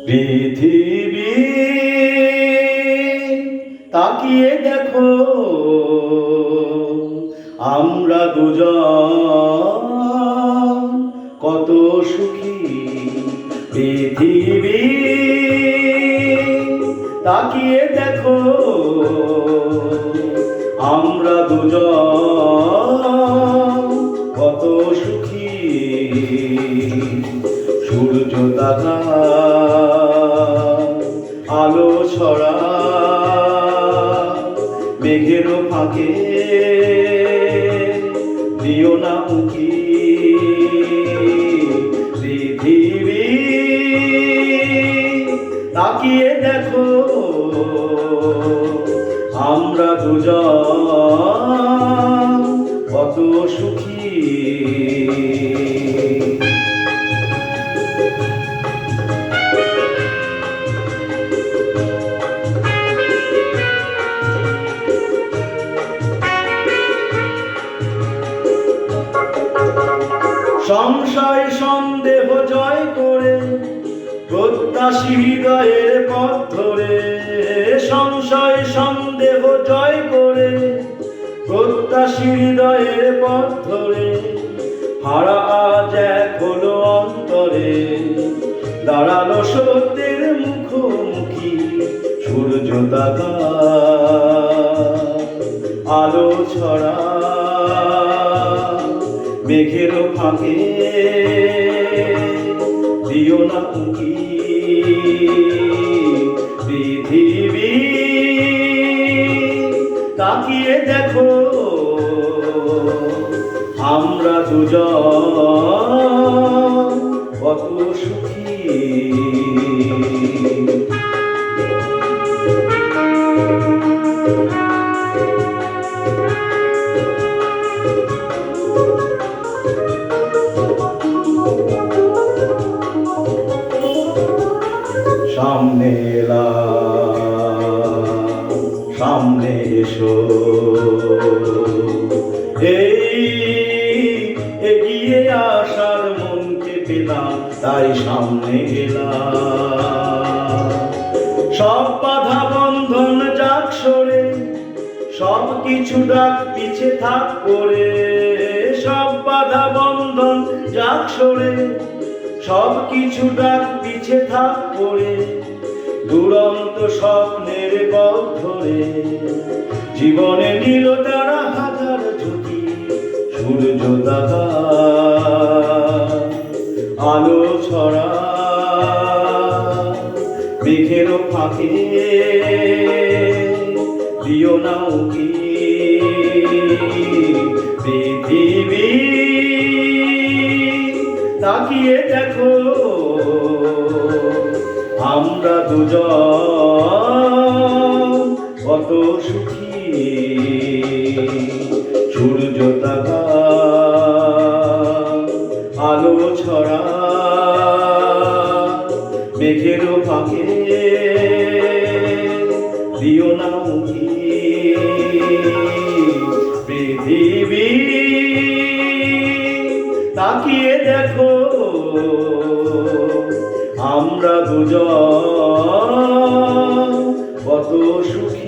পৃথিবী তাকিয়ে দেখো, আমরা দুজন কত সুখী। পৃথিবী তাকিয়ে দেখো, আমরা দুজন কত সুখী। সূর্য দেখা আলো ছড়া মেঘের ফাঁকে দিও না উঁকি। পৃথিবী তাকিয়ে দেখো, আমরা দুজন কত সুখী। সংশয় সন্দেহ জয় করে প্রত্যাশী হৃদয়ের পথ ধরে, সংশয় সন্দেহ জয় করে প্রত্যাশী হৃদয়ের পথ ধরে, হারা আজ এক হলো অন্তরে, দাঁড়ালো সত্যের মুখোমুখি। সূর্য দাদা আলো ছড়া মেঘের ফাঁকে দিও না উঁকি। পৃথিবী তাকিয়ে দেখো, আমরা দুজন কত সুখী। সামনে এলা সামনে এসো, এই এগিয়ে আসার মনকে পেলাম তাই সামনে এলাম। সব বাধা বন্ধন যাক সরে, সব কিছু ডাক পিছে থাক করে, সব বাধা বন্ধন যাক সরে, সব কিছু ডাক পিছে থাক পড়ে, দুরন্ত স্বপ্নের পথ ধরে জীবনে নিল তারা হাজার ঝুঁকি। সূর্য দাদা আলো ছড়া মেঘের ফাঁকে দিও না উঁকি। পৃথিবী তাকিয়ে দেখো, আমরা দুজন কত সুখী। সূর্য দাদা আলো ছড়া মেঘের ফাঁকে দিও না উঁকি। পৃথিবী তাকিয়ে দেখো, আমরা দুজন কত সুখী।